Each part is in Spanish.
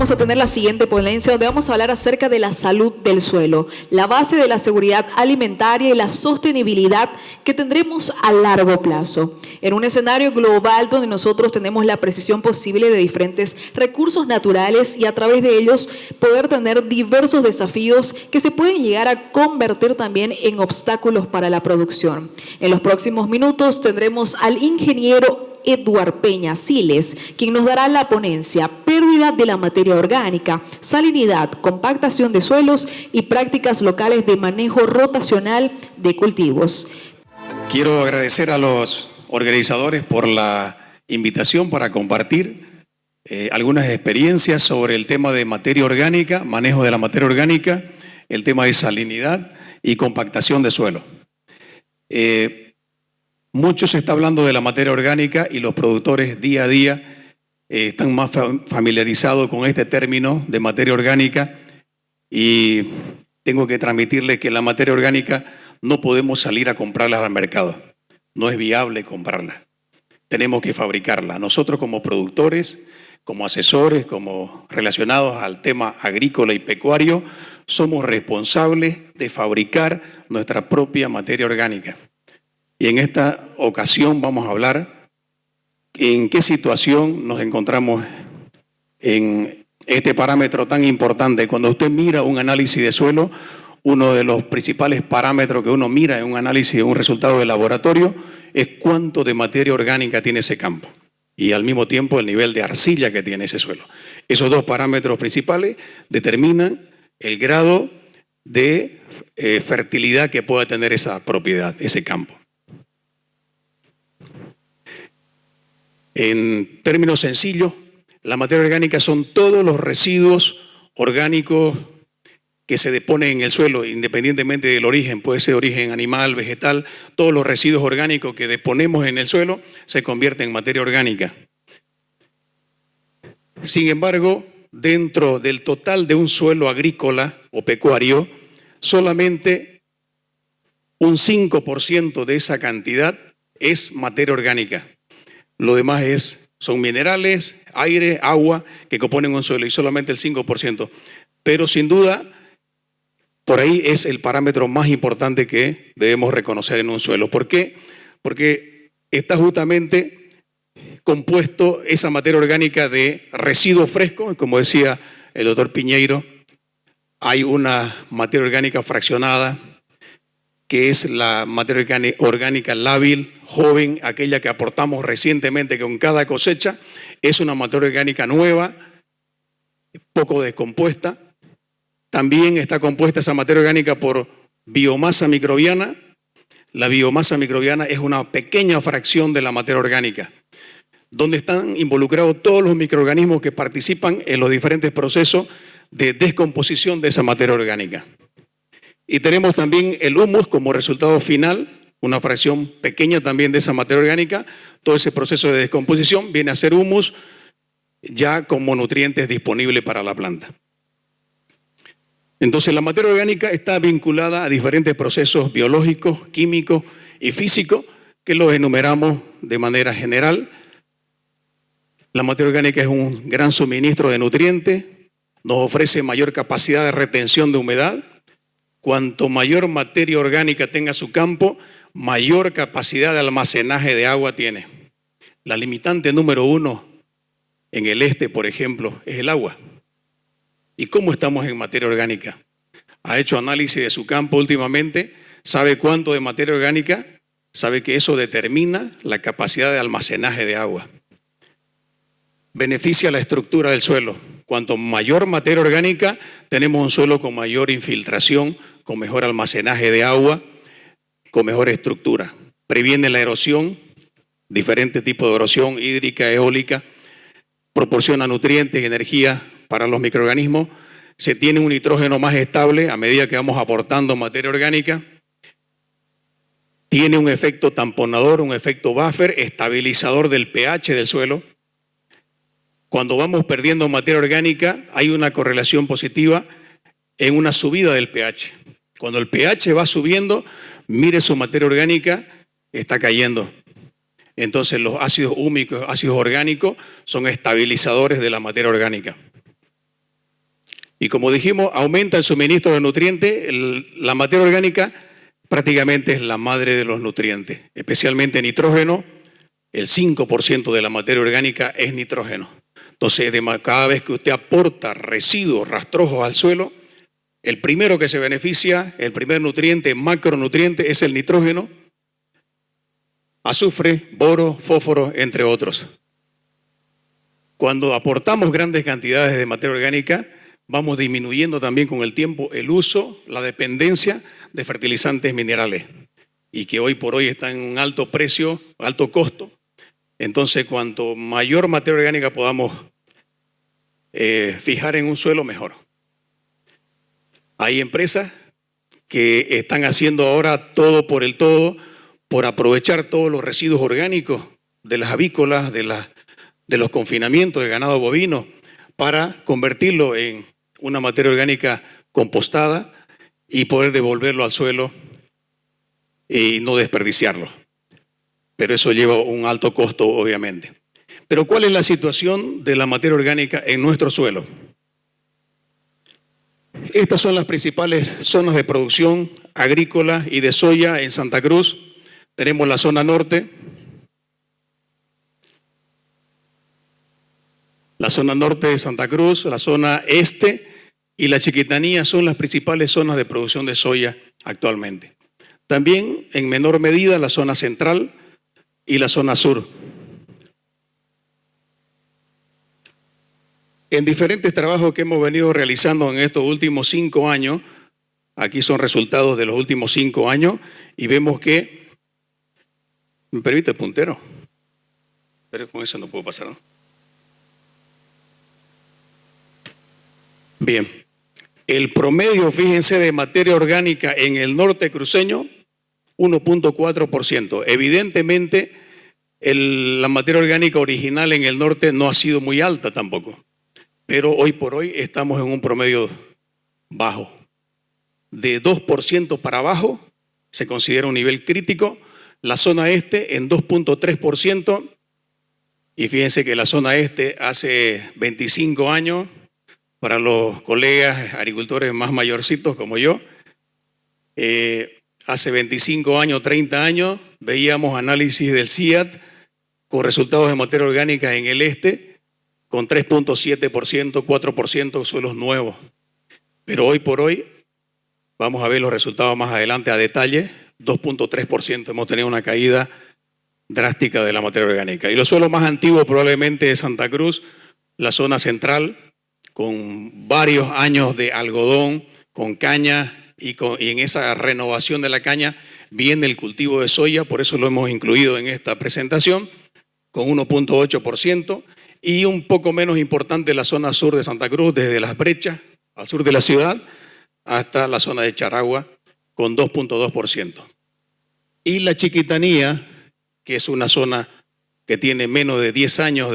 vamos a tener la siguiente ponencia donde vamos a hablar acerca de la salud del suelo, la base de la seguridad alimentaria y la sostenibilidad que tendremos a largo plazo. En un escenario global donde nosotros tenemos la precisión posible de diferentes recursos naturales y a través de ellos poder tener diversos desafíos que se pueden llegar a convertir también en obstáculos para la producción. En los próximos minutos tendremos al ingeniero Edward Peña Siles, quien nos dará la ponencia Pérdida de la materia orgánica, salinidad, compactación de suelos y prácticas locales de manejo rotacional de cultivos. Quiero agradecer a los organizadores por la invitación para compartir algunas experiencias sobre el tema de materia orgánica, manejo de la materia orgánica, el tema de salinidad y compactación de suelo. Mucho se está hablando de la materia orgánica y los productores día a día están más familiarizados con este término de materia orgánica, y tengo que transmitirles que la materia orgánica no podemos salir a comprarla al mercado. No es viable comprarla. Tenemos que fabricarla. Nosotros como productores, como asesores, como relacionados al tema agrícola y pecuario, somos responsables de fabricar nuestra propia materia orgánica. Y en esta ocasión vamos a hablar en qué situación nos encontramos en este parámetro tan importante. Cuando usted mira un análisis de suelo, uno de los principales parámetros que uno mira en un análisis de un resultado de laboratorio es cuánto de materia orgánica tiene ese campo y al mismo tiempo el nivel de arcilla que tiene ese suelo. Esos dos parámetros principales determinan el grado de fertilidad que pueda tener esa propiedad, ese campo. En términos sencillos, la materia orgánica son todos los residuos orgánicos que se deponen en el suelo, independientemente del origen, puede ser origen animal, vegetal, todos los residuos orgánicos que deponemos en el suelo se convierten en materia orgánica. Sin embargo, dentro del total de un suelo agrícola o pecuario, solamente un 5% de esa cantidad es materia orgánica. Lo demás son minerales, aire, agua que componen un suelo, y solamente el 5%. Pero sin duda, por ahí es el parámetro más importante que debemos reconocer en un suelo. ¿Por qué? Porque está justamente compuesto esa materia orgánica de residuos frescos, como decía el doctor Piñeiro. Hay una materia orgánica fraccionada, que es la materia orgánica lábil, joven, aquella que aportamos recientemente con cada cosecha. Es una materia orgánica nueva, poco descompuesta. También está compuesta esa materia orgánica por biomasa microbiana. La biomasa microbiana es una pequeña fracción de la materia orgánica, donde están involucrados todos los microorganismos que participan en los diferentes procesos de descomposición de esa materia orgánica. Y tenemos también el humus como resultado final, una fracción pequeña también de esa materia orgánica. Todo ese proceso de descomposición viene a ser humus ya como nutrientes disponibles para la planta. Entonces la materia orgánica está vinculada a diferentes procesos biológicos, químicos y físicos que los enumeramos de manera general. La materia orgánica es un gran suministro de nutrientes, nos ofrece mayor capacidad de retención de humedad. Cuanto mayor materia orgánica tenga su campo, mayor capacidad de almacenaje de agua tiene. La limitante número 1 en el este, por ejemplo, es el agua. ¿Y cómo estamos en materia orgánica? ¿Ha hecho análisis de su campo últimamente? ¿Sabe cuánto de materia orgánica? ¿Sabe que eso determina la capacidad de almacenaje de agua? Beneficia la estructura del suelo. Cuanto mayor materia orgánica, tenemos un suelo con mayor infiltración, con mejor almacenaje de agua, con mejor estructura. Previene la erosión, diferentes tipos de erosión hídrica, eólica, proporciona nutrientes y energía para los microorganismos, se tiene un nitrógeno más estable a medida que vamos aportando materia orgánica, tiene un efecto tamponador, un efecto buffer, estabilizador del pH del suelo. Cuando vamos perdiendo materia orgánica, hay una correlación positiva en una subida del pH. Cuando el pH va subiendo, mire su materia orgánica, está cayendo. Entonces los ácidos húmicos, ácidos orgánicos, son estabilizadores de la materia orgánica. Y como dijimos, aumenta el suministro de nutrientes. La materia orgánica prácticamente es la madre de los nutrientes, especialmente nitrógeno. El 5% de la materia orgánica es nitrógeno. Entonces, cada vez que usted aporta residuos rastrojos al suelo, el primero que se beneficia, el primer nutriente, macronutriente, es el nitrógeno, azufre, boro, fósforo, entre otros. Cuando aportamos grandes cantidades de materia orgánica, vamos disminuyendo también con el tiempo el uso, la dependencia de fertilizantes minerales, y que hoy por hoy están en un alto precio, alto costo. Entonces, cuanto mayor materia orgánica podamos fijar en un suelo, mejor. Hay empresas que están haciendo ahora todo por aprovechar todos los residuos orgánicos de las avícolas, de los confinamientos de ganado bovino, para convertirlo en una materia orgánica compostada y poder devolverlo al suelo y no desperdiciarlo. Pero eso lleva un alto costo, obviamente. Pero ¿cuál es la situación de la materia orgánica en nuestro suelo? Estas son las principales zonas de producción agrícola y de soya en Santa Cruz. Tenemos la zona norte, de Santa Cruz, la zona este y la Chiquitanía son las principales zonas de producción de soya actualmente. También, en menor medida, la zona central y la zona sur. En diferentes trabajos que hemos venido realizando en estos últimos 5 años, aquí son resultados de los últimos 5 años, y vemos que, ¿me permite el puntero? Pero con eso no puedo pasar, ¿no? Bien, el promedio, fíjense, de materia orgánica en el norte cruceño, 1.4%. Evidentemente, la materia orgánica original en el norte no ha sido muy alta tampoco. Pero hoy por hoy estamos en un promedio bajo. De 2% para abajo se considera un nivel crítico. La zona este en 2.3%. Y fíjense que la zona este hace 25 años, para los colegas agricultores más mayorcitos como yo, hace 25 años, 30 años, veíamos análisis del CIAT con resultados de materia orgánica en el este, con 3.7%, 4% suelos nuevos. Pero hoy por hoy, vamos a ver los resultados más adelante a detalle, 2.3%. Hemos tenido una caída drástica de la materia orgánica. Y los suelos más antiguos probablemente de Santa Cruz, la zona central, con varios años de algodón, con caña, y en esa renovación de la caña viene el cultivo de soya, por eso lo hemos incluido en esta presentación, con 1.8%. Y un poco menos importante la zona sur de Santa Cruz, desde Las Brechas, al sur de la ciudad, hasta la zona de Charagua, con 2.2%. Y la Chiquitanía, que es una zona que tiene menos de 10 años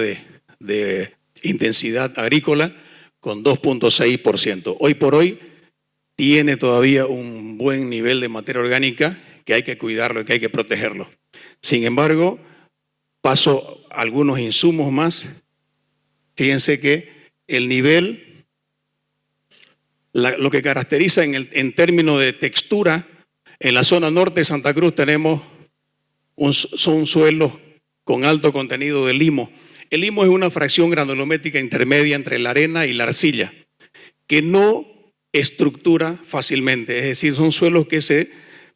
de intensidad agrícola, con 2.6%. Hoy por hoy tiene todavía un buen nivel de materia orgánica que hay que cuidarlo y que hay que protegerlo. Sin embargo, paso a algunos insumos más. Fíjense que el nivel, lo que caracteriza en términos de textura, en la zona norte de Santa Cruz tenemos son suelos con alto contenido de limo. El limo es una fracción granulométrica intermedia entre la arena y la arcilla, que no estructura fácilmente, es decir, son suelos que se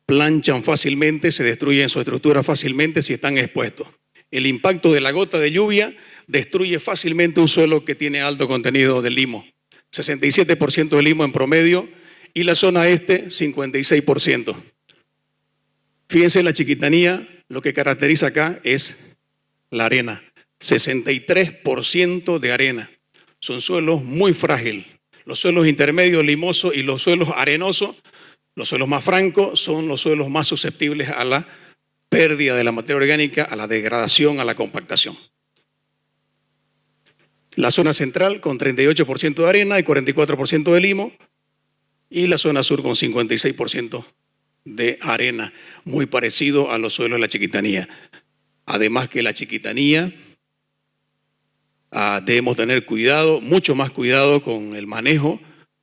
planchan fácilmente, se destruyen su estructura fácilmente si están expuestos. El impacto de la gota de lluvia destruye fácilmente un suelo que tiene alto contenido de limo, 67% de limo en promedio, y la zona este 56%. Fíjense, la Chiquitanía, lo que caracteriza acá es la arena, 63% de arena. Son suelos muy frágiles. Los suelos intermedios limosos y los suelos arenosos, los suelos más francos, son los suelos más susceptibles a la pérdida de la materia orgánica, a la degradación, a la compactación. La zona central con 38% de arena y 44% de limo, y la zona sur con 56% de arena, muy parecido a los suelos de la Chiquitanía. Además que la Chiquitanía debemos tener cuidado, mucho más cuidado con el manejo,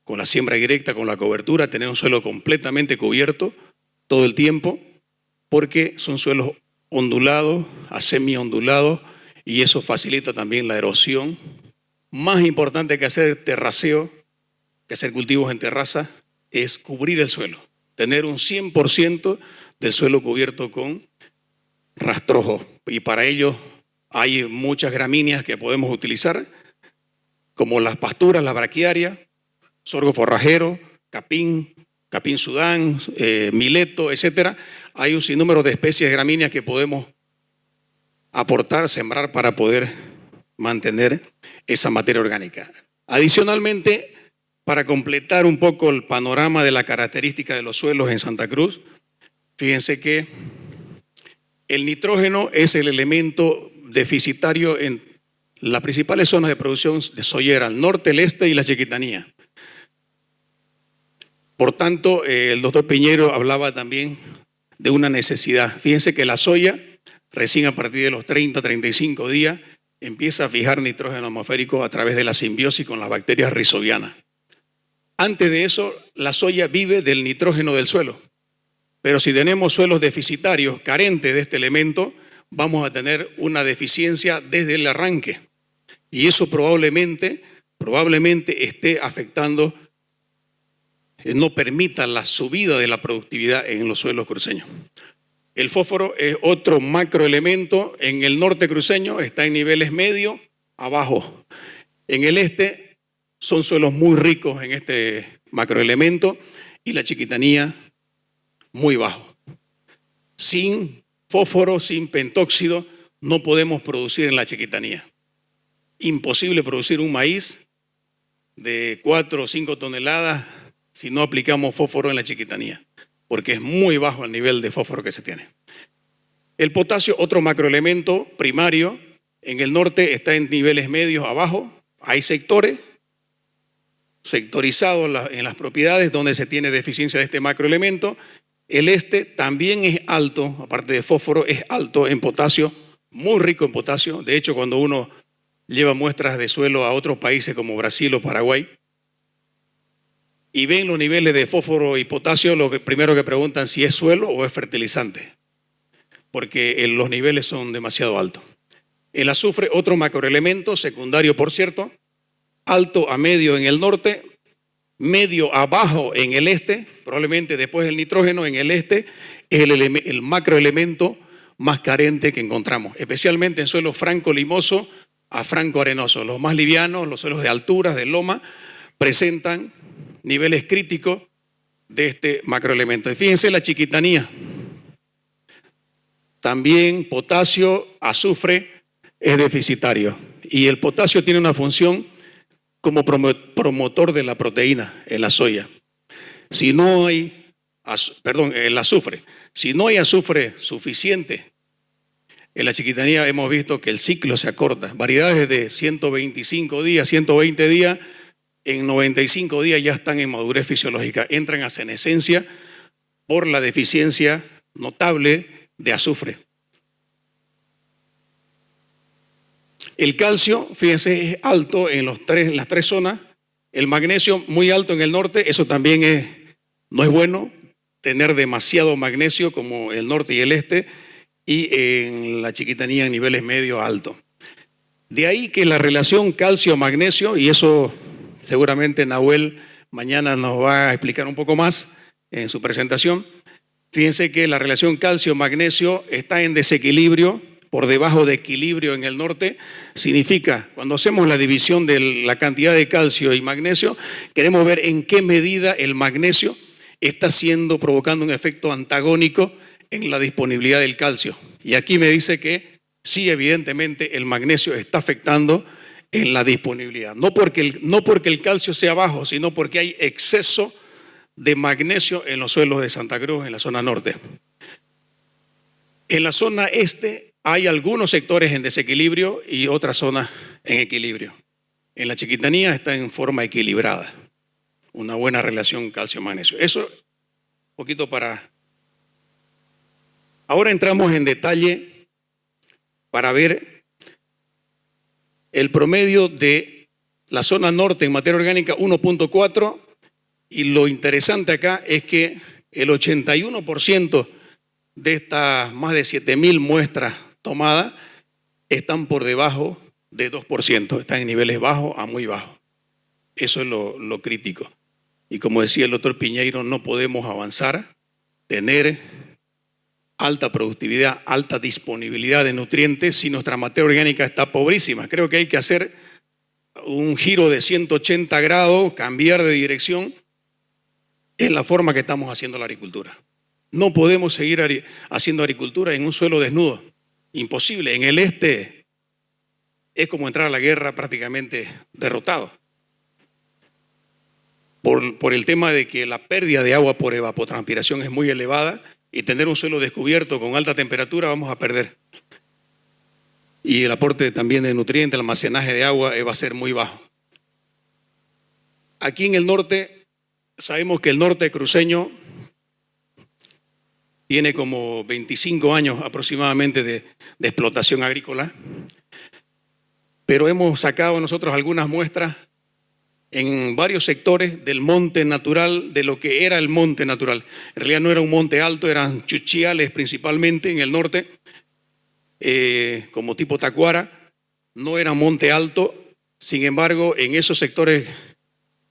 con la siembra directa, con la cobertura, tener un suelo completamente cubierto todo el tiempo, porque son suelos ondulados, a semi-ondulados, y eso facilita también la erosión. Más importante que hacer terraceo, que hacer cultivos en terraza, es cubrir el suelo, tener un 100% del suelo cubierto con rastrojo. Y para ello hay muchas gramíneas que podemos utilizar, como las pasturas, la braquiaria, sorgo forrajero, capín sudán, mileto, etcétera. Hay un sinnúmero de especies gramíneas que podemos aportar, sembrar para poder mantener esa materia orgánica. Adicionalmente, para completar un poco el panorama de la característica de los suelos en Santa Cruz, fíjense que el nitrógeno es el elemento deficitario en las principales zonas de producción de soyera, el norte, el este y la Chiquitanía. Por tanto, el doctor Piñero hablaba también de una necesidad. Fíjense que la soya, recién a partir de los 30, 35 días, empieza a fijar nitrógeno atmosférico a través de la simbiosis con las bacterias rizobianas. Antes de eso, la soya vive del nitrógeno del suelo. Pero si tenemos suelos deficitarios, carentes de este elemento, vamos a tener una deficiencia desde el arranque. Y eso probablemente esté afectando, no permita la subida de la productividad en los suelos cruceños. El fósforo es otro macroelemento. En el norte cruceño está en niveles medio a bajo. En el este son suelos muy ricos en este macroelemento y la Chiquitanía muy bajo. Sin fósforo, sin pentóxido, no podemos producir en la Chiquitanía. Imposible producir un maíz de 4 o 5 toneladas si no aplicamos fósforo en la Chiquitanía, porque es muy bajo el nivel de fósforo que se tiene. El potasio, otro macroelemento primario, en el norte está en niveles medios abajo. Hay sectores sectorizados en las propiedades donde se tiene deficiencia de este macroelemento. El este también es alto, aparte de fósforo, es alto en potasio, muy rico en potasio. De hecho, cuando uno lleva muestras de suelo a otros países como Brasil o Paraguay y ven los niveles de fósforo y potasio, lo primero que preguntan si es suelo o es fertilizante, porque los niveles son demasiado altos. El azufre, otro macroelemento secundario, por cierto, alto a medio en el norte, medio a bajo en el este, probablemente después del nitrógeno en el este, es el macroelemento más carente que encontramos, especialmente en suelos franco-limoso a franco-arenoso. Los más livianos, los suelos de alturas, de loma, presentan niveles críticos de este macroelemento. Y fíjense la Chiquitanía, también potasio, azufre es deficitario. Y el potasio tiene una función como promotor de la proteína en la soya. Si no hay, el azufre, si no hay azufre suficiente, en la Chiquitanía hemos visto que el ciclo se acorta. Variedades de 125 días, 120 días, en 95 días ya están en madurez fisiológica, entran a senescencia por la deficiencia notable de azufre. El calcio, fíjense, es alto en las tres zonas. El magnesio muy alto en el norte, eso también no es bueno, tener demasiado magnesio como el norte y el este, y en la Chiquitanía en niveles medio altos. De ahí que la relación calcio-magnesio, y eso seguramente Nahuel mañana nos va a explicar un poco más en su presentación. Fíjense que la relación calcio-magnesio está en desequilibrio, por debajo de equilibrio en el norte. Significa, cuando hacemos la división de la cantidad de calcio y magnesio, queremos ver en qué medida el magnesio está provocando un efecto antagónico en la disponibilidad del calcio. Y aquí me dice que sí, evidentemente el magnesio está afectando en la disponibilidad. No porque el calcio sea bajo, sino porque hay exceso de magnesio en los suelos de Santa Cruz, en la zona norte. En la zona este hay algunos sectores en desequilibrio y otras zonas en equilibrio. En la Chiquitanía está en forma equilibrada, una buena relación calcio-magnesio. Eso un poquito para... Ahora entramos en detalle para ver el promedio de la zona norte en materia orgánica 1.4 Y lo interesante acá es que el 81% de estas más de 7.000 muestras tomadas están por debajo de 2%, están en niveles bajos a muy bajos. Eso es lo crítico. Y como decía el doctor Piñeiro, no podemos avanzar, tener alta productividad, alta disponibilidad de nutrientes si nuestra materia orgánica está pobrísima. Creo que hay que hacer un giro de 180 grados, cambiar de dirección en la forma que estamos haciendo la agricultura. No podemos seguir haciendo agricultura en un suelo desnudo. Imposible. En el este es como entrar a la guerra prácticamente derrotado. Por el tema de que la pérdida de agua por evapotranspiración es muy elevada y tener un suelo descubierto con alta temperatura vamos a perder. Y el aporte también de nutrientes, el almacenaje de agua va a ser muy bajo. Aquí en el norte, sabemos que el norte cruceño tiene como 25 años aproximadamente de explotación agrícola, pero hemos sacado nosotros algunas muestras en varios sectores del monte natural, de lo que era el monte natural. En realidad no era un monte alto, eran chuchiales principalmente en el norte, como tipo Tacuara, no era monte alto. Sin embargo, en esos sectores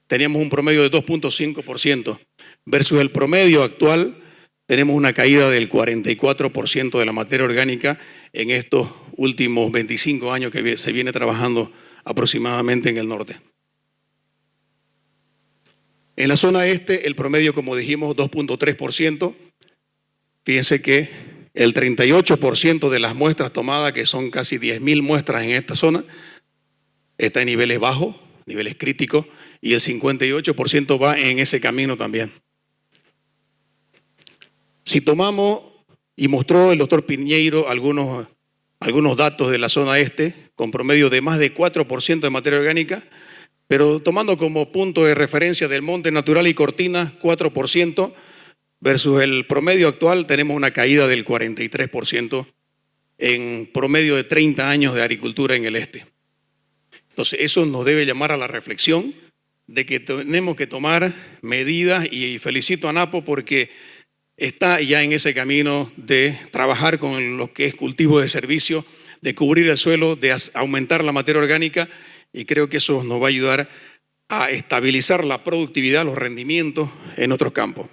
teníamos un promedio de 2.5% versus el promedio actual. Tenemos una caída del 44% de la materia orgánica en estos últimos 25 años que se viene trabajando aproximadamente en el norte. En la zona este, el promedio, como dijimos, 2.3%. Fíjense que el 38% de las muestras tomadas, que son casi 10.000 muestras en esta zona, está en niveles bajos, niveles críticos, y el 58% va en ese camino también. Si tomamos, y mostró el doctor Piñeiro algunos datos de la zona este, con promedio de más de 4% de materia orgánica, pero tomando como punto de referencia del monte natural y cortina 4%, versus el promedio actual tenemos una caída del 43% en promedio de 30 años de agricultura en el este. Entonces eso nos debe llamar a la reflexión de que tenemos que tomar medidas, y felicito a Napo porque está ya en ese camino de trabajar con lo que es cultivo de servicio, de cubrir el suelo, de aumentar la materia orgánica, y creo que eso nos va a ayudar a estabilizar la productividad, los rendimientos en otros campos.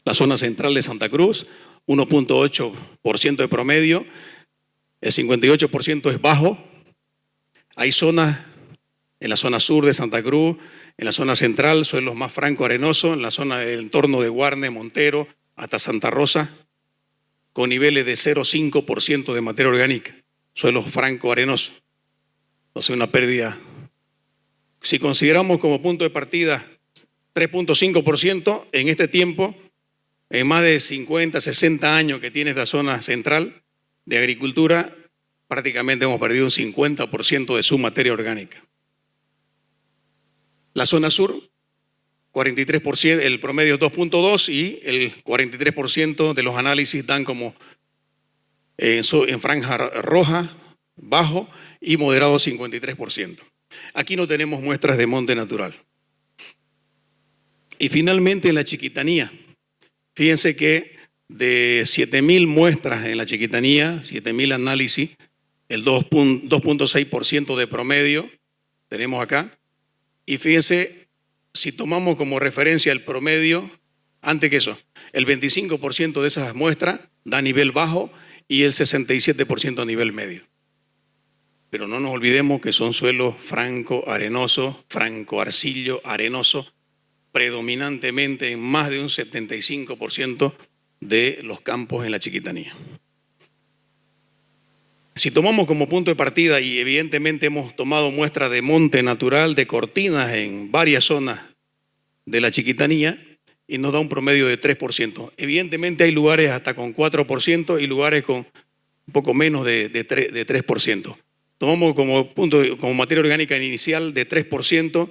La zona central de Santa Cruz, 1.8% de promedio, el 58% es bajo. Hay zonas, en la zona sur de Santa Cruz, en la zona central, suelos más franco-arenosos, en la zona del entorno de Guarne, Montero, hasta Santa Rosa, con niveles de 0,5% de materia orgánica, suelos franco-arenosos. Entonces una pérdida, si consideramos como punto de partida 3.5% en este tiempo, en más de 50, 60 años que tiene esta zona central de agricultura, prácticamente hemos perdido un 50% de su materia orgánica. La zona sur, 43%, el promedio es 2.2 y el 43% de los análisis dan como en franja roja, bajo y moderado 53%. Aquí no tenemos muestras de monte natural. Y finalmente en la Chiquitanía, fíjense que de 7.000 muestras en la Chiquitanía, 7.000 análisis, el 2.6% de promedio tenemos acá. Y fíjense, si tomamos como referencia el promedio, antes que eso, el 25% de esas muestras da nivel bajo y el 67% a nivel medio. Pero no nos olvidemos que son suelos franco-arenosos, franco-arcillo, arenosos, predominantemente en más de un 75% de los campos en la Chiquitanía. Si tomamos como punto de partida, y evidentemente hemos tomado muestras de monte natural, de cortinas en varias zonas de la Chiquitanía, y nos da un promedio de 3%. Evidentemente hay lugares hasta con 4% y lugares con un poco menos de 3%. Tomamos como materia orgánica inicial de 3%.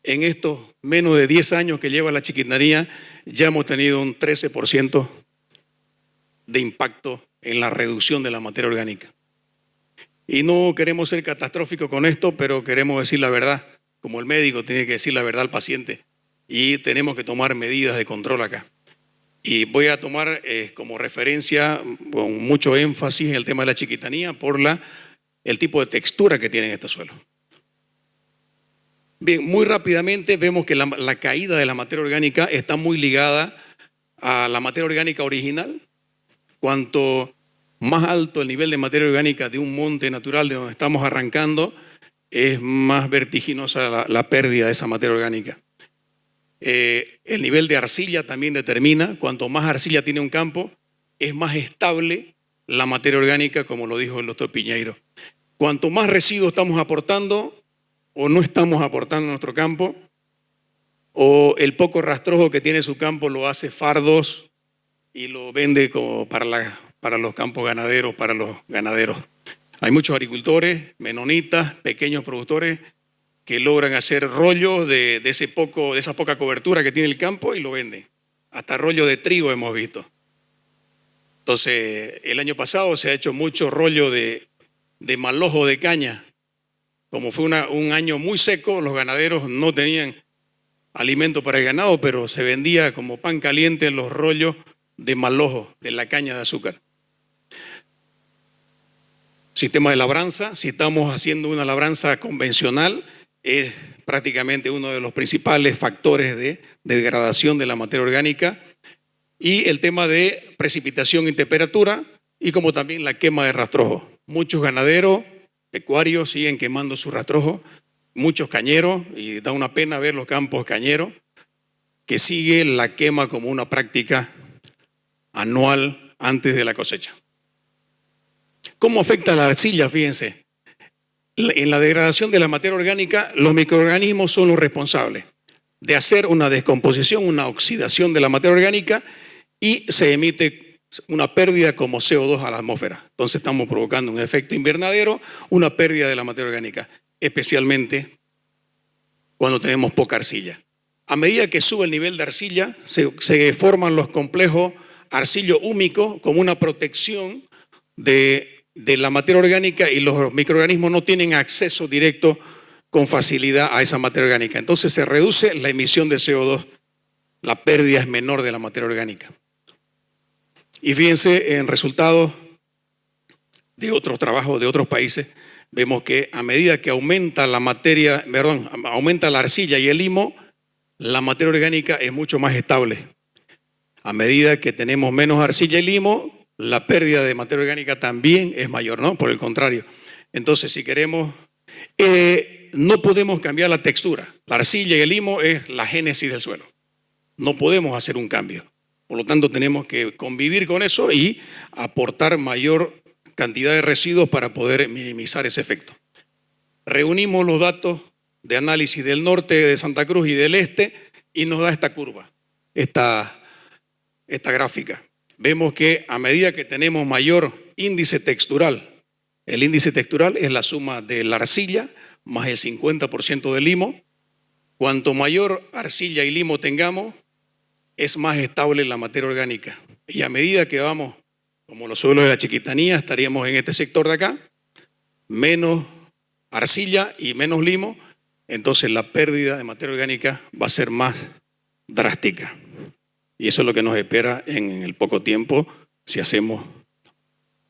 En estos menos de 10 años que lleva la Chiquitanía, ya hemos tenido un 13% de impacto en la reducción de la materia orgánica. Y no queremos ser catastróficos con esto, pero queremos decir la verdad. como el médico tiene que decir la verdad al paciente y tenemos que tomar medidas de control acá. Y voy a tomar como referencia con mucho énfasis el tema de la chiquitanía por el tipo de textura que tienen estos suelos. Bien, muy rápidamente vemos que la caída de la materia orgánica está muy ligada a la materia orgánica original. Cuanto más alto el nivel de materia orgánica de un monte natural de donde estamos arrancando, es más vertiginosa la pérdida de esa materia orgánica. El nivel de arcilla también determina, cuanto más arcilla tiene un campo, es más estable la materia orgánica, como lo dijo el doctor Piñeiro. Cuanto más residuos estamos aportando o no estamos aportando a nuestro campo, o el poco rastrojo que tiene su campo lo hace fardos y lo vende como para los campos ganaderos, para los ganaderos. Hay muchos agricultores, menonitas, pequeños productores que logran hacer rollo de esa poca cobertura que tiene el campo y lo venden. Hasta rollo de trigo hemos visto. Entonces, el año pasado se ha hecho mucho rollo de malojo de caña. Como fue un año muy seco, los ganaderos no tenían alimento para el ganado, pero se vendía como pan caliente en los rollos de malojo, de la caña de azúcar. Sistema de labranza, si estamos haciendo una labranza convencional, es prácticamente uno de los principales factores de degradación de la materia orgánica. Y el tema de precipitación y temperatura, y como también la quema de rastrojo. Muchos ganaderos, pecuarios siguen quemando su rastrojo, muchos cañeros, y da una pena ver los campos cañeros, que sigue la quema como una práctica anual antes de la cosecha. ¿Cómo afecta la arcilla? Fíjense, en la degradación de la materia orgánica, los microorganismos son los responsables de hacer una descomposición, una oxidación de la materia orgánica y se emite una pérdida como CO2 a la atmósfera. Entonces estamos provocando un efecto invernadero, una pérdida de la materia orgánica, especialmente cuando tenemos poca arcilla. A medida que sube el nivel de arcilla, se forman los complejos arcillo-húmicos como una protección de la materia orgánica y los microorganismos no tienen acceso directo con facilidad a esa materia orgánica. Entonces se reduce la emisión de CO2, la pérdida es menor de la materia orgánica. Y fíjense en resultados de otros trabajos de otros países, vemos que a medida que aumenta aumenta la arcilla y el limo, la materia orgánica es mucho más estable. A medida que tenemos menos arcilla y limo, la pérdida de materia orgánica también es mayor, ¿no? Por el contrario. Entonces, si queremos, no podemos cambiar la textura. La arcilla y el limo es la génesis del suelo. No podemos hacer un cambio. Por lo tanto, tenemos que convivir con eso y aportar mayor cantidad de residuos para poder minimizar ese efecto. Reunimos los datos de análisis del norte de Santa Cruz y del este y nos da esta curva, esta gráfica. Vemos que a medida que tenemos mayor índice textural, el índice textural es la suma de la arcilla más el 50% del limo. Cuanto mayor arcilla y limo tengamos, es más estable la materia orgánica. Y a medida que vamos, como los suelos de la Chiquitanía, estaríamos en este sector de acá, menos arcilla y menos limo, entonces la pérdida de materia orgánica va a ser más drástica. Y eso es lo que nos espera en el poco tiempo si hacemos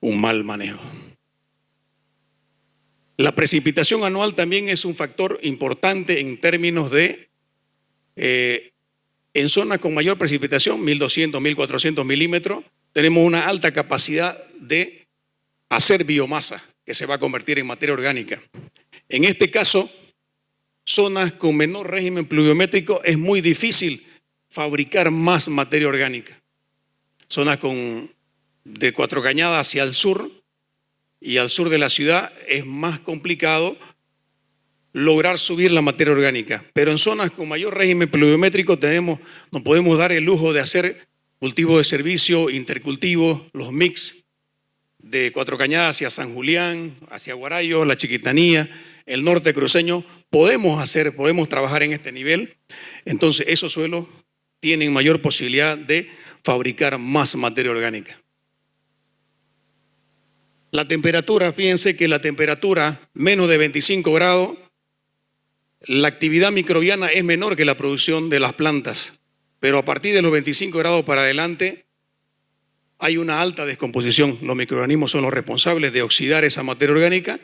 un mal manejo. La precipitación anual también es un factor importante en términos de, en zonas con mayor precipitación, 1200, 1400 milímetros, tenemos una alta capacidad de hacer biomasa que se va a convertir en materia orgánica. En este caso, zonas con menor régimen pluviométrico es muy difícil fabricar más materia orgánica. Zonas de Cuatro Cañadas hacia el sur y al sur de la ciudad es más complicado lograr subir la materia orgánica. Pero en zonas con mayor régimen pluviométrico nos podemos dar el lujo de hacer cultivo de servicio, intercultivos, los mix de Cuatro Cañadas hacia San Julián, hacia Guarayo, la Chiquitanía, el norte cruceño. Podemos trabajar en este nivel. Entonces esos suelos tienen mayor posibilidad de fabricar más materia orgánica. La temperatura, fíjense que la temperatura menos de 25 grados La actividad microbiana es menor que la producción de las plantas, pero a partir de los 25 grados para adelante hay una alta descomposición. Los microorganismos son los responsables de oxidar esa materia orgánica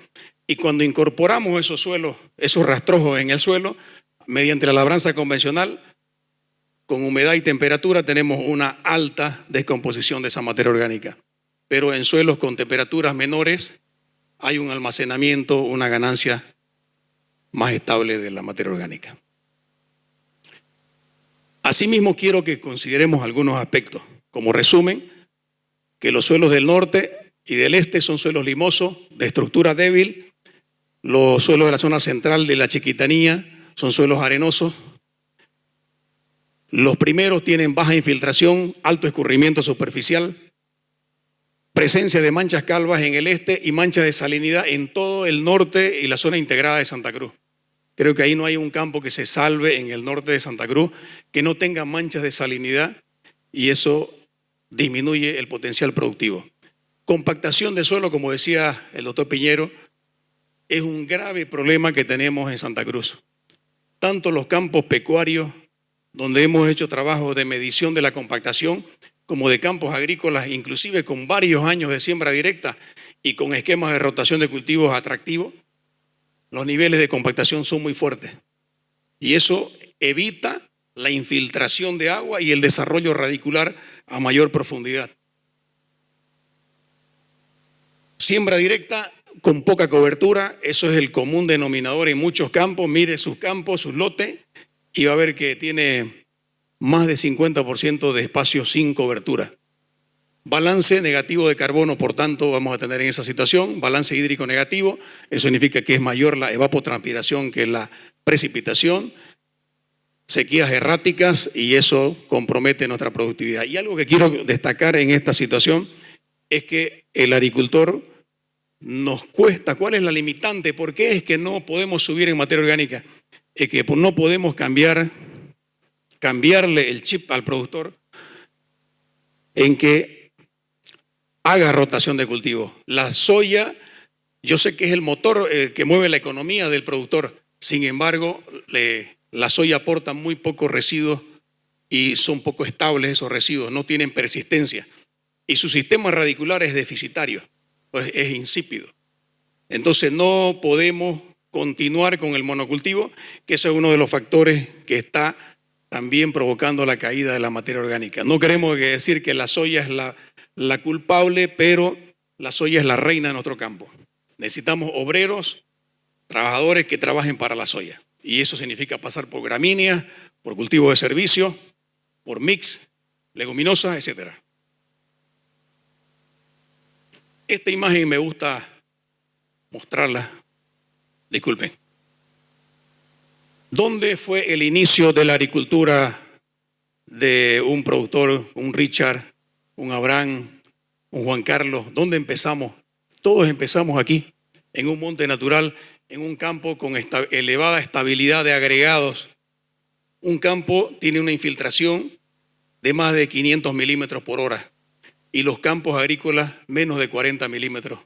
y cuando incorporamos esos suelos, esos rastrojos en el suelo, mediante la labranza convencional, con humedad y temperatura tenemos una alta descomposición de esa materia orgánica. Pero en suelos con temperaturas menores hay un almacenamiento, una ganancia más estable de la materia orgánica. Asimismo, quiero que consideremos algunos aspectos. Como resumen, que los suelos del norte y del este son suelos limosos, de estructura débil. Los suelos de la zona central de la Chiquitanía son suelos arenosos. Los primeros tienen baja infiltración, alto escurrimiento superficial, presencia de manchas calvas en el este y manchas de salinidad en todo el norte y la zona integrada de Santa Cruz. Creo que ahí no hay un campo que se salve en el norte de Santa Cruz que no tenga manchas de salinidad y eso disminuye el potencial productivo. Compactación de suelo, como decía el doctor Piñero, es un grave problema que tenemos en Santa Cruz. Tanto los campos pecuarios, donde hemos hecho trabajos de medición de la compactación, como de campos agrícolas, inclusive con varios años de siembra directa y con esquemas de rotación de cultivos atractivos, los niveles de compactación son muy fuertes. Y eso evita la infiltración de agua y el desarrollo radicular a mayor profundidad. Siembra directa con poca cobertura, eso es el común denominador en muchos campos. Mire sus campos, sus lotes, y va a ver que tiene más de 50% de espacio sin cobertura. Balance negativo de carbono, por tanto, vamos a tener en esa situación. Balance hídrico negativo, eso significa que es mayor la evapotranspiración que la precipitación. Sequías erráticas y eso compromete nuestra productividad. Y algo que quiero destacar en esta situación es que el agricultor nos cuesta. ¿Cuál es la limitante? ¿Por qué es que no podemos subir en materia orgánica? Es que no podemos cambiarle el chip al productor en que haga rotación de cultivo. La soya, yo sé que es el motor que mueve la economía del productor, sin embargo, la soya aporta muy pocos residuos y son poco estables esos residuos, no tienen persistencia y su sistema radicular es deficitario, pues es insípido. Entonces no podemos continuar con el monocultivo, que ese es uno de los factores que está también provocando la caída de la materia orgánica. No queremos decir que la soya es la culpable, pero la soya es la reina de nuestro campo. Necesitamos obreros, trabajadores que trabajen para la soya. Y eso significa pasar por gramíneas, por cultivo de servicio, por mix, leguminosas, etc. Esta imagen me gusta mostrarla. Disculpen. ¿Dónde fue el inicio de la agricultura de un productor, un Richard, un Abraham, un Juan Carlos? ¿Dónde empezamos? Todos empezamos aquí, en un monte natural, en un campo con elevada estabilidad de agregados. Un campo tiene una infiltración de más de 500 milímetros por hora y los campos agrícolas menos de 40 milímetros.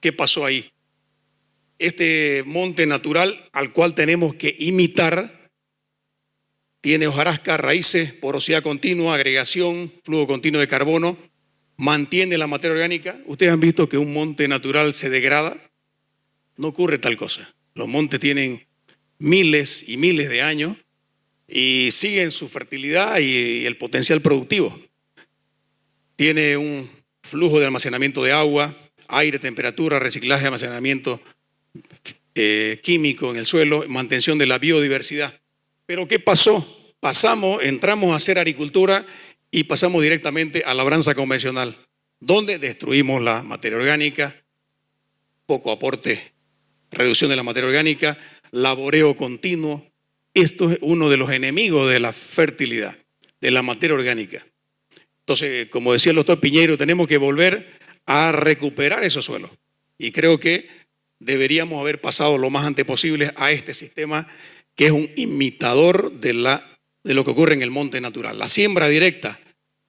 ¿Qué pasó ahí? Este monte natural al cual tenemos que imitar tiene hojarasca, raíces, porosidad continua, agregación, flujo continuo de carbono, mantiene la materia orgánica. Ustedes han visto que un monte natural se degrada. No ocurre tal cosa. Los montes tienen miles y miles de años y siguen su fertilidad y el potencial productivo. Tiene un flujo de almacenamiento de agua, aire, temperatura, reciclaje, almacenamiento químico en el suelo, mantención de la biodiversidad. Pero ¿qué pasó? Entramos a hacer agricultura y pasamos directamente a labranza convencional, donde destruimos la materia orgánica, poco aporte, reducción de la materia orgánica, laboreo continuo. Esto es uno de los enemigos de la fertilidad, de la materia orgánica. Entonces, como decía el doctor Piñero, tenemos que volver a recuperar esos suelos. Y creo que deberíamos haber pasado lo más antes posible a este sistema que es un imitador de lo que ocurre en el monte natural. La siembra directa,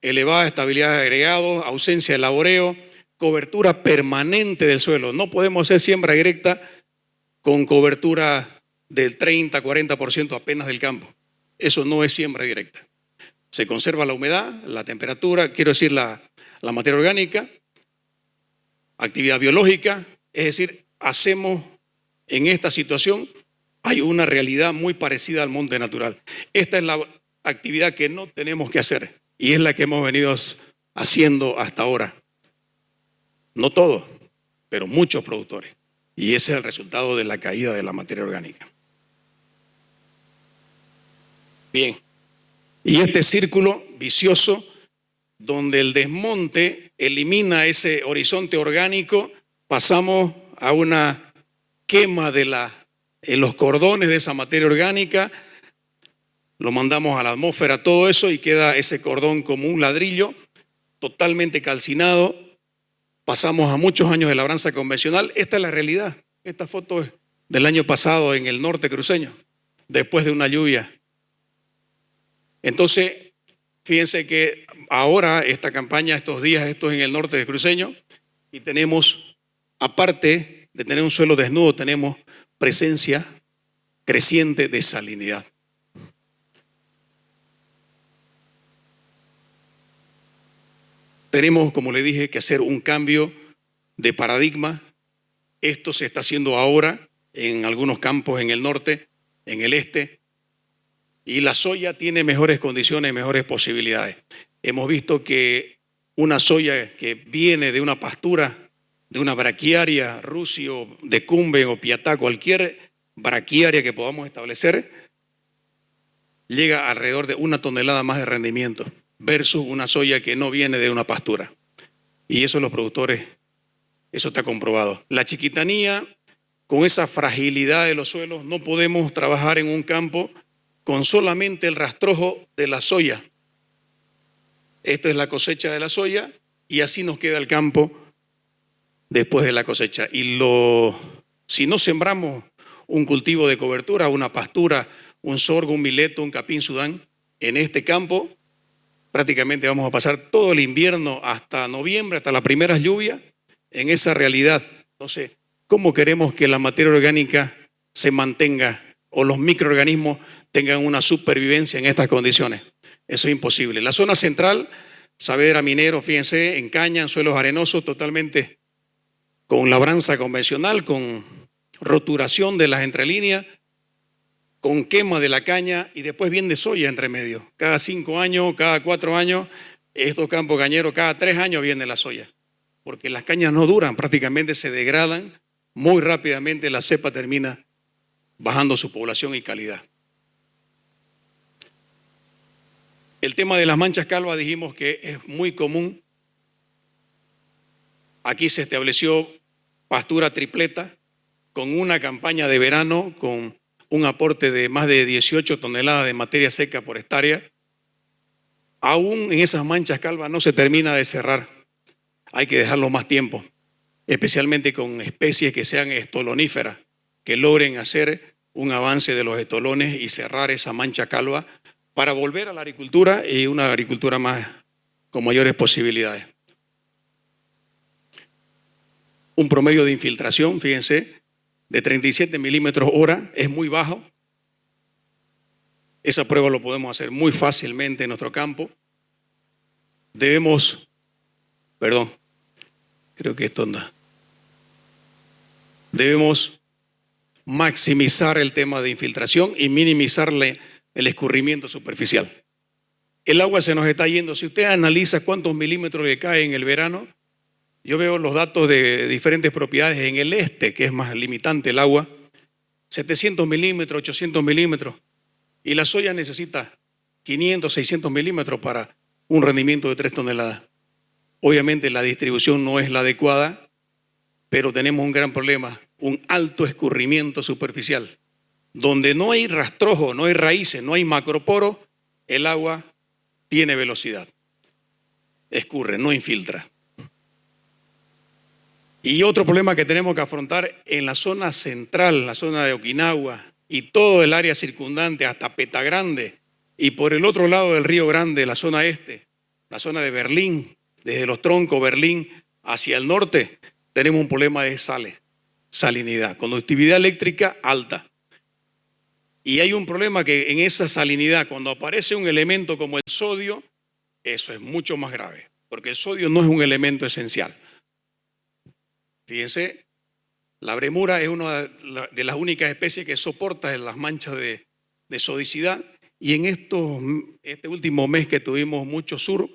elevada estabilidad de agregados, ausencia de laboreo, cobertura permanente del suelo. No podemos hacer siembra directa con cobertura del 30-40% apenas del campo. Eso no es siembra directa. Se conserva la humedad, la temperatura, quiero decir la materia orgánica, actividad biológica, es decir, hacemos en esta situación, hay una realidad muy parecida al monte natural. Esta es la actividad que no tenemos que hacer y es la que hemos venido haciendo hasta ahora. No todos, pero muchos productores. Y ese es el resultado de la caída de la materia orgánica. Bien, y este círculo vicioso donde el desmonte elimina ese horizonte orgánico, pasamos a una quema en los cordones de esa materia orgánica, lo mandamos a la atmósfera, todo eso, y queda ese cordón como un ladrillo totalmente calcinado. Pasamos a muchos años de labranza convencional. Esta es la realidad. Esta foto es del año pasado en el norte cruceño, después de una lluvia. Entonces, fíjense que ahora esta campaña, estos días, esto es en el norte de cruceño, y tenemos, aparte de tener un suelo desnudo, tenemos presencia creciente de salinidad. Tenemos, como le dije, que hacer un cambio de paradigma. Esto se está haciendo ahora en algunos campos en el norte, en el este, y la soya tiene mejores condiciones, mejores posibilidades. Hemos visto que una soya que viene de una pastura, de una braquiaria, rusio, decumbe o piatá, cualquier braquiaria que podamos establecer, llega alrededor de 1 tonelada más de rendimiento versus una soya que no viene de una pastura. Y eso los productores, eso está comprobado. La chiquitanía, con esa fragilidad de los suelos, no podemos trabajar en un campo con solamente el rastrojo de la soya. Esta es la cosecha de la soya y así nos queda el campo después de la cosecha. Y si no sembramos un cultivo de cobertura, una pastura, un sorgo, un mileto, un capín sudán, en este campo prácticamente vamos a pasar todo el invierno hasta noviembre, hasta las primeras lluvias, en esa realidad. Entonces, ¿cómo queremos que la materia orgánica se mantenga o los microorganismos tengan una supervivencia en estas condiciones? Eso es imposible. La zona central, Saavedra minero, fíjense, en caña, en suelos arenosos, totalmente con labranza convencional, con roturación de las entrelíneas, con quema de la caña y después viene soya entre medio. Cada 5 años, cada 4 años, estos campos cañeros, cada 3 años viene la soya. Porque las cañas no duran, prácticamente se degradan muy rápidamente, la cepa termina bajando su población y calidad. El tema de las manchas calvas dijimos que es muy común. Aquí se estableció pastura tripleta con una campaña de verano con un aporte de más de 18 toneladas de materia seca por hectárea. Aún en esas manchas calvas no se termina de cerrar. Hay que dejarlo más tiempo, especialmente con especies que sean estoloníferas, que logren hacer un avance de los estolones y cerrar esa mancha calva para volver a la agricultura y una agricultura más con mayores posibilidades. Un promedio de infiltración, fíjense, de 37 milímetros hora es muy bajo. Esa prueba lo podemos hacer muy fácilmente en nuestro campo. Debemos maximizar el tema de infiltración y minimizarle el escurrimiento superficial. El agua se nos está yendo. Si usted analiza cuántos milímetros le cae en el verano, yo veo los datos de diferentes propiedades en el este, que es más limitante el agua, 700 milímetros, 800 milímetros, y la soya necesita 500, 600 milímetros para un rendimiento de 3 toneladas. Obviamente la distribución no es la adecuada, pero tenemos un gran problema, un alto escurrimiento superficial. Donde no hay rastrojo, no hay raíces, no hay macroporos, el agua tiene velocidad, escurre, no infiltra. Y otro problema que tenemos que afrontar en la zona central, la zona de Okinawa y todo el área circundante hasta Petagrande y por el otro lado del Río Grande, la zona este, la zona de Berlín, desde los troncos Berlín hacia el norte, tenemos un problema de salinidad, conductividad eléctrica alta. Y hay un problema que en esa salinidad, cuando aparece un elemento como el sodio, eso es mucho más grave, porque el sodio no es un elemento esencial. Fíjense, la bremura es una de las únicas especies que soporta las manchas de sodicidad. Y en este último mes que tuvimos mucho sur,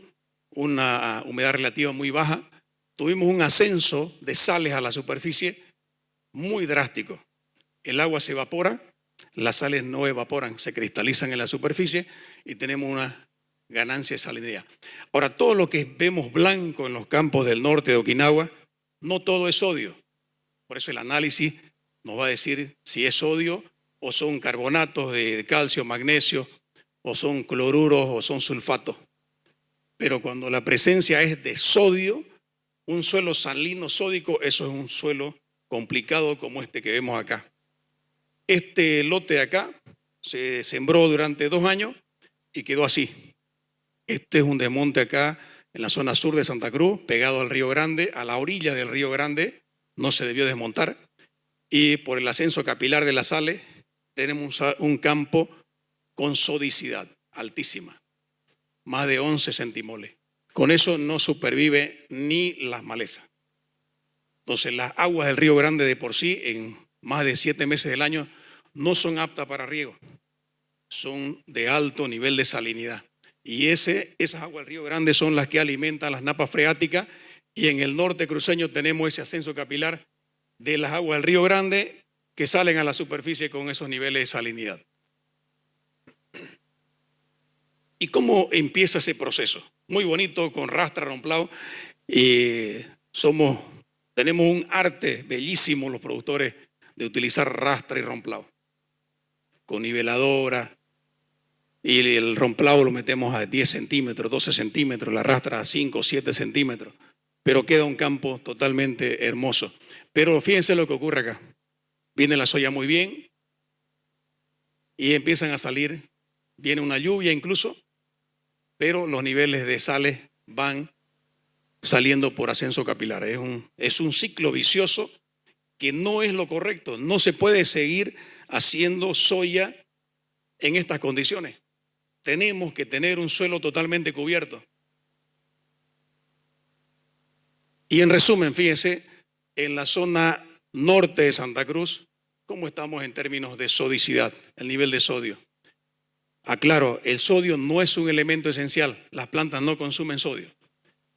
una humedad relativa muy baja, tuvimos un ascenso de sales a la superficie muy drástico. El agua se evapora, las sales no evaporan, se cristalizan en la superficie y tenemos una ganancia de salinidad. Ahora, todo lo que vemos blanco en los campos del norte de Okinawa, no todo es sodio. Por eso el análisis nos va a decir si es sodio o son carbonatos de calcio, magnesio, o son cloruros o son sulfatos. Pero cuando la presencia es de sodio, un suelo salino sódico, eso es un suelo complicado como este que vemos acá. Este lote de acá se sembró durante 2 años y quedó así. Este es un desmonte acá en la zona sur de Santa Cruz, pegado al Río Grande, a la orilla del Río Grande, no se debió desmontar. Y por el ascenso capilar de las sales, tenemos un campo con sodicidad altísima, más de 11 centimoles. Con eso no supervive ni las malezas. Entonces las aguas del Río Grande de por sí, en más de 7 meses del año, no son aptas para riego. Son de alto nivel de salinidad. Y esas aguas del Río Grande son las que alimentan las napas freáticas. Y en el norte cruceño tenemos ese ascenso capilar de las aguas del Río Grande que salen a la superficie con esos niveles de salinidad. ¿Y cómo empieza ese proceso? Muy bonito, con rastra, romplado. Y tenemos un arte bellísimo los productores de utilizar rastra y romplado. Con niveladora. Y el romplado lo metemos a 10 centímetros, 12 centímetros, la rastra a 5 o 7 centímetros. Pero queda un campo totalmente hermoso. Pero fíjense lo que ocurre acá. Viene la soya muy bien y empiezan a salir, viene una lluvia incluso, pero los niveles de sales van saliendo por ascenso capilar. Es un ciclo vicioso que no es lo correcto. No se puede seguir haciendo soya en estas condiciones. Tenemos que tener un suelo totalmente cubierto. Y en resumen, fíjense, en la zona norte de Santa Cruz, ¿cómo estamos en términos de sodicidad, el nivel de sodio? Aclaro, el sodio no es un elemento esencial, las plantas no consumen sodio,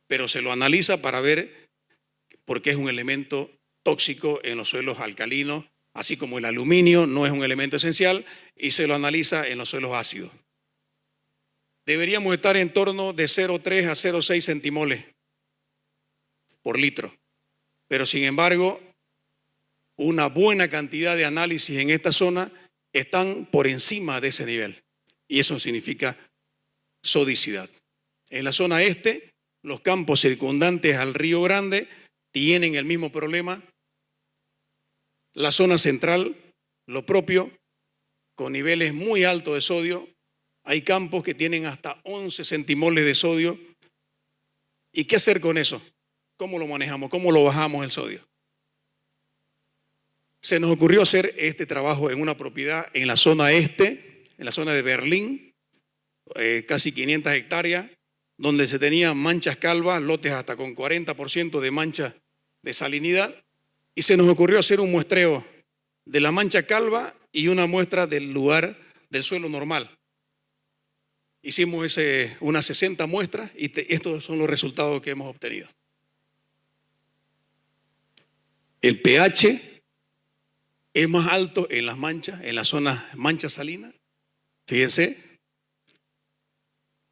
pero se lo analiza para ver por qué es un elemento tóxico en los suelos alcalinos, así como el aluminio no es un elemento esencial y se lo analiza en los suelos ácidos. Deberíamos estar en torno de 0,3 a 0,6 centimoles por litro, pero sin embargo, una buena cantidad de análisis en esta zona están por encima de ese nivel. Y eso significa sodicidad. En la zona este, los campos circundantes al Río Grande tienen el mismo problema. La zona central, lo propio, con niveles muy altos de sodio. Hay campos que tienen hasta 11 centimoles de sodio. ¿Y qué hacer con eso? ¿Cómo lo manejamos? ¿Cómo lo bajamos el sodio? Se nos ocurrió hacer este trabajo en una propiedad en la zona este, en la zona de Berlín, casi 500 hectáreas, donde se tenían manchas calvas, lotes hasta con 40% de mancha de salinidad, y se nos ocurrió hacer un muestreo de la mancha calva y una muestra del lugar del suelo normal. Hicimos unas 60 muestras y estos son los resultados que hemos obtenido. El pH es más alto en las manchas, en las zonas manchas salinas. Fíjense,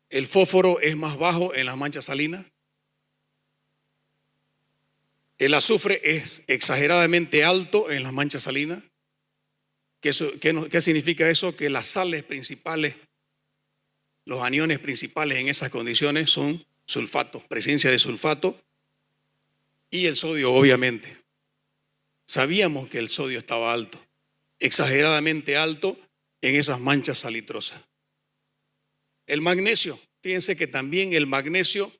el fósforo es más bajo en las manchas salinas. El azufre es exageradamente alto en las manchas salinas. ¿Qué significa eso? Que las sales principales, los aniones principales en esas condiciones son sulfatos, presencia de sulfato y el sodio, obviamente. Sabíamos que el sodio estaba alto, exageradamente alto en esas manchas salitrosas. El magnesio, fíjense que también el magnesio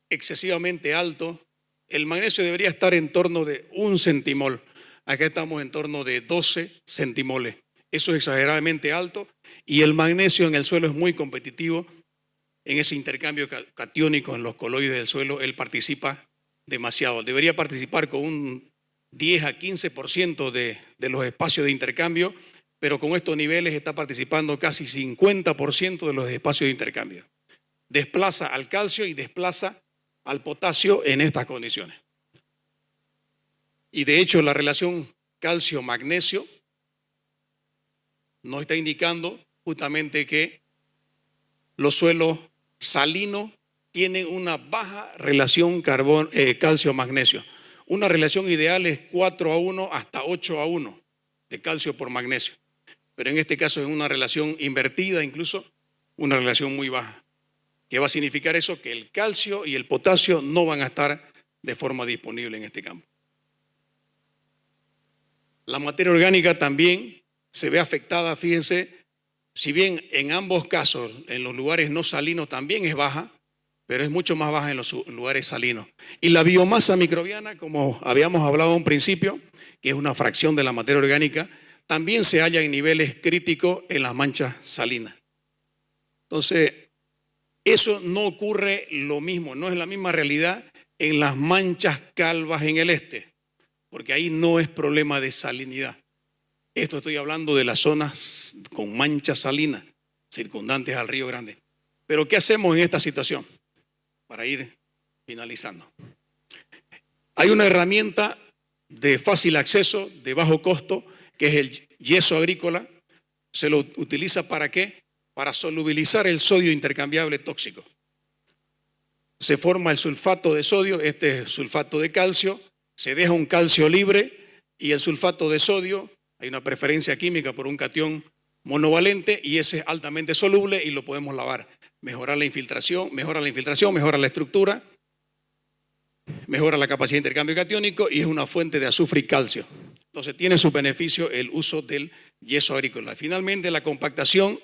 excesivamente alto, el magnesio debería estar en torno de 1 centimol. Acá estamos en torno de 12 centimoles. Eso es exageradamente alto y el magnesio en el suelo es muy competitivo en ese intercambio catiónico en los coloides del suelo. Él participa demasiado. Debería participar con un 10 a 15% de los espacios de intercambio, pero con estos niveles está participando casi 50% de los espacios de intercambio. Desplaza al calcio y desplaza al potasio en estas condiciones. Y de hecho la relación calcio-magnesio nos está indicando justamente que los suelos salinos tienen una baja relación calcio-magnesio. Una relación ideal es 4:1 hasta 8:1 de calcio por magnesio. Pero en este caso es una relación invertida, incluso una relación muy baja. ¿Qué va a significar eso? Que el calcio y el potasio no van a estar de forma disponible en este campo. La materia orgánica también se ve afectada, fíjense, si bien en ambos casos, en los lugares no salinos también es baja, pero es mucho más baja en los lugares salinos. Y la biomasa microbiana, como habíamos hablado a un principio, que es una fracción de la materia orgánica, también se halla en niveles críticos en las manchas salinas. Entonces, eso no ocurre lo mismo, no es la misma realidad en las manchas calvas en el este, porque ahí no es problema de salinidad. Esto estoy hablando de las zonas con manchas salinas circundantes al Río Grande. Pero ¿qué hacemos en esta situación? Para ir finalizando. Hay una herramienta de fácil acceso, de bajo costo, que es el yeso agrícola. ¿Se lo utiliza para qué? Para solubilizar el sodio intercambiable tóxico. Se forma el sulfato de sodio, este es sulfato de calcio, se deja un calcio libre y el sulfato de sodio, hay una preferencia química por un catión monovalente y ese es altamente soluble y lo podemos lavar. Mejora la infiltración, mejora la estructura, mejora la capacidad de intercambio catiónico y es una fuente de azufre y calcio. Entonces tiene su beneficio el uso del yeso agrícola. Finalmente la compactación,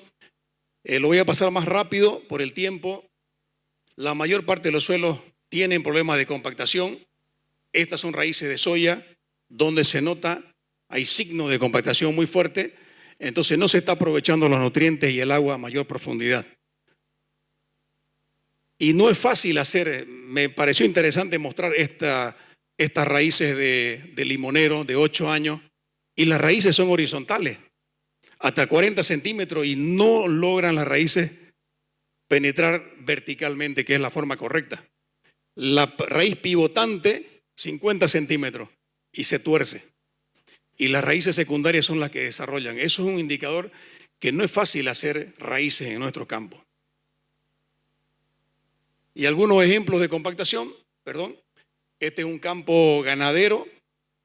lo voy a pasar más rápido por el tiempo. La mayor parte de los suelos tienen problemas de compactación. Estas son raíces de soya donde se nota, hay signos de compactación muy fuerte, entonces no se está aprovechando los nutrientes y el agua a mayor profundidad. Y no es fácil hacer, me pareció interesante mostrar estas raíces de limonero de 8 años y las raíces son horizontales, hasta 40 centímetros y no logran las raíces penetrar verticalmente, que es la forma correcta. La raíz pivotante, 50 centímetros y se tuerce. Y las raíces secundarias son las que desarrollan. Eso es un indicador que no es fácil hacer raíces en nuestro campo. Y algunos ejemplos de compactación, este es un campo ganadero,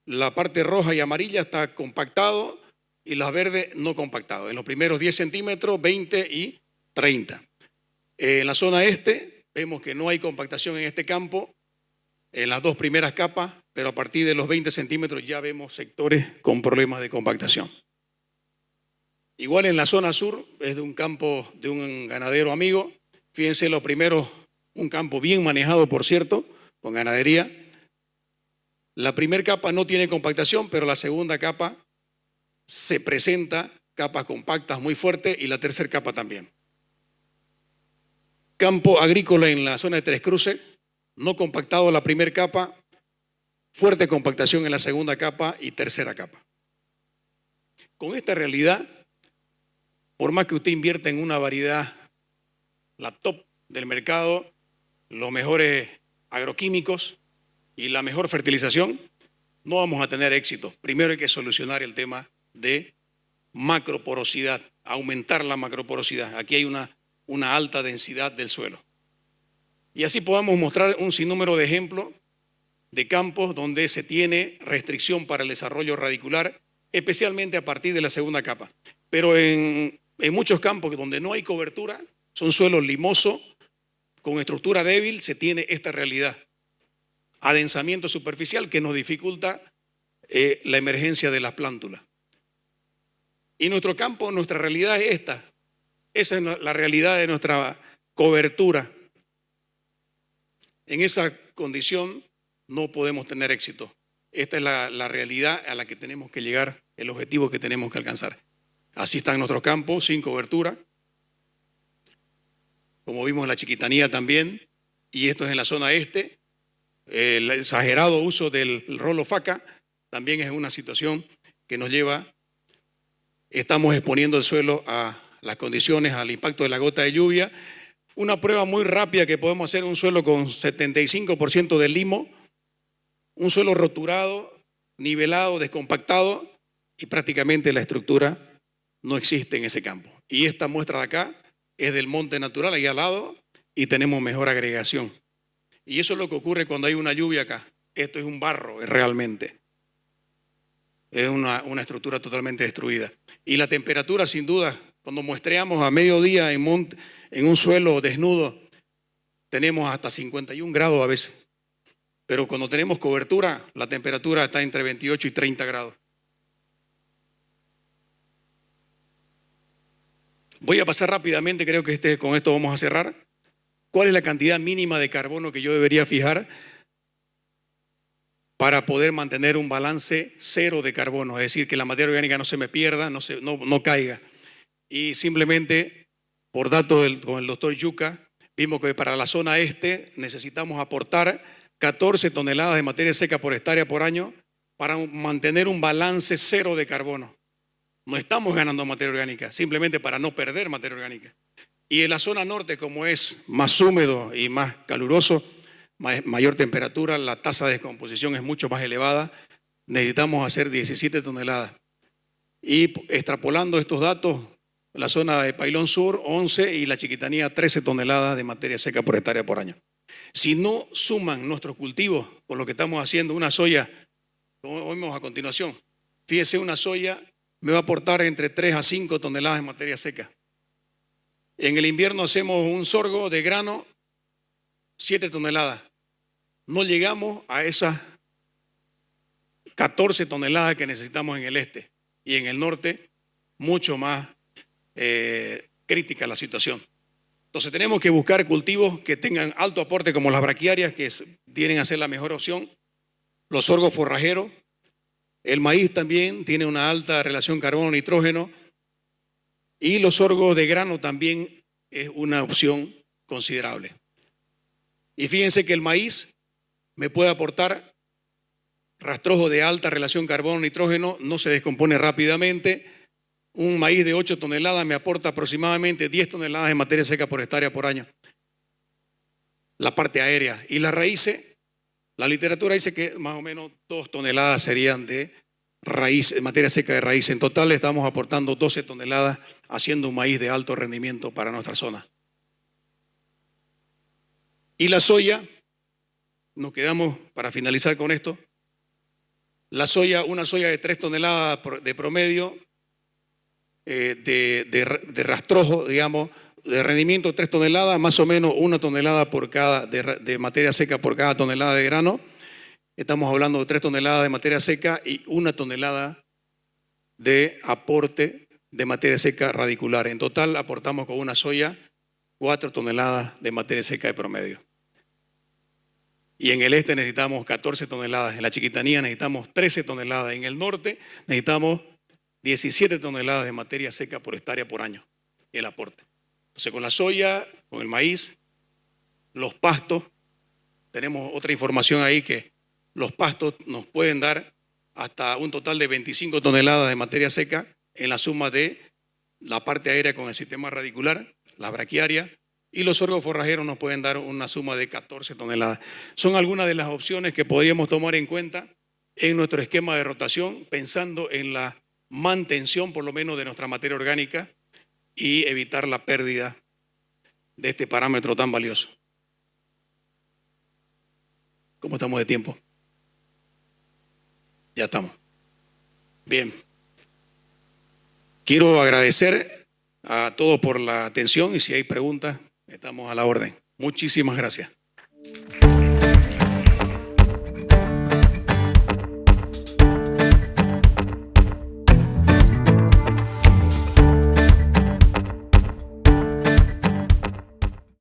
la parte roja y amarilla está compactado y las verdes no compactado. En los primeros 10 centímetros, 20 y 30. En la zona este vemos que no hay compactación en este campo, en las dos primeras capas, pero a partir de los 20 centímetros ya vemos sectores con problemas de compactación. Igual en la zona sur, es de un campo de un ganadero amigo, fíjense los primeros, un campo bien manejado por cierto, con ganadería. La primera capa no tiene compactación, pero la segunda capa se presenta capas compactas muy fuertes y la tercera capa también. Campo agrícola en la zona de Tres Cruces, no compactado la primera capa, fuerte compactación en la segunda capa y tercera capa. Con esta realidad, por más que usted invierta en una variedad, la top del mercado, los mejores agroquímicos y la mejor fertilización, no vamos a tener éxito. Primero hay que solucionar el tema de macroporosidad, aumentar la macroporosidad. Aquí hay una alta densidad del suelo. Y así podemos mostrar un sinnúmero de ejemplos de campos donde se tiene restricción para el desarrollo radicular, especialmente a partir de la segunda capa. Pero en muchos campos donde no hay cobertura, son suelos limosos, con estructura débil, se tiene esta realidad. Adensamiento superficial que nos dificulta la emergencia de las plántulas. Y nuestro campo, nuestra realidad es esta. Esa es la realidad de nuestra cobertura. En esa condición no podemos tener éxito. Esta es la realidad a la que tenemos que llegar, el objetivo que tenemos que alcanzar. Así están nuestros campos, sin cobertura. Como vimos en la Chiquitanía también, y esto es en la zona este. El exagerado uso del rolo faca también es una situación que nos lleva, estamos exponiendo el suelo a las condiciones, al impacto de la gota de lluvia. Una prueba muy rápida que podemos hacer, un suelo con 75% de limo, un suelo roturado, nivelado, descompactado, y prácticamente la estructura no existe en ese campo. Y esta muestra de acá es del monte natural, ahí al lado, y tenemos mejor agregación. Y eso es lo que ocurre cuando hay una lluvia acá. Esto es un barro realmente. Es una estructura totalmente destruida. Y la temperatura, sin duda, cuando muestreamos a mediodía en un suelo desnudo, tenemos hasta 51 grados a veces. Pero cuando tenemos cobertura, la temperatura está entre 28 y 30 grados. Voy a pasar rápidamente, creo que con esto vamos a cerrar. ¿Cuál es la cantidad mínima de carbono que yo debería fijar para poder mantener un balance cero de carbono? Es decir, que la materia orgánica no se me pierda, no caiga. Y simplemente, por datos con el doctor Yuca, vimos que para la zona este necesitamos aportar 14 toneladas de materia seca por hectárea por año para mantener un balance cero de carbono. No estamos ganando materia orgánica, simplemente para no perder materia orgánica. Y en la zona norte, como es más húmedo y más caluroso, mayor temperatura, la tasa de descomposición es mucho más elevada, necesitamos hacer 17 toneladas. Y extrapolando estos datos, la zona de Pailón Sur, 11, y la Chiquitanía, 13 toneladas de materia seca por hectárea por año. Si no suman nuestros cultivos con lo que estamos haciendo, una soya, como vemos a continuación, fíjese, una soya me va a aportar entre 3 a 5 toneladas de materia seca. En el invierno hacemos un sorgo de grano, 7 toneladas. No llegamos a esas 14 toneladas que necesitamos en el este. Y en el norte, mucho más crítica la situación. Entonces tenemos que buscar cultivos que tengan alto aporte, como las braquiarias, que vienen a ser la mejor opción. Los sorgos forrajeros. El maíz también tiene una alta relación carbono-nitrógeno. Y los sorgos de grano también es una opción considerable. Y fíjense que el maíz me puede aportar rastrojo de alta relación carbono-nitrógeno, no se descompone rápidamente. Un maíz de 8 toneladas me aporta aproximadamente 10 toneladas de materia seca por hectárea por año. La parte aérea. Y las raíces, la literatura dice que más o menos 2 toneladas serían de raíz, materia seca de raíz. En total estamos aportando 12 toneladas haciendo un maíz de alto rendimiento para nuestra zona. Y la soya, nos quedamos para finalizar con esto. La soya, una soya de 3 toneladas de promedio de rastrojo, digamos, de rendimiento 3 toneladas, más o menos 1 tonelada por cada de materia seca por cada tonelada de grano. Estamos hablando de 3 toneladas de materia seca y 1 tonelada de aporte de materia seca radicular. En total aportamos con una soya 4 toneladas de materia seca de promedio. Y en el este necesitamos 14 toneladas, en la Chiquitanía necesitamos 13 toneladas, en el norte necesitamos 17 toneladas de materia seca por hectárea por año, el aporte. Entonces con la soya, con el maíz, los pastos, tenemos otra información ahí que los pastos nos pueden dar hasta un total de 25 toneladas de materia seca en la suma de la parte aérea con el sistema radicular, la braquiaria, y los sorgos forrajeros nos pueden dar una suma de 14 toneladas. Son algunas de las opciones que podríamos tomar en cuenta en nuestro esquema de rotación, pensando en la mantención por lo menos de nuestra materia orgánica y evitar la pérdida de este parámetro tan valioso. ¿Cómo estamos de tiempo? Ya estamos. Bien. Quiero agradecer a todos por la atención y si hay preguntas, estamos a la orden. Muchísimas gracias.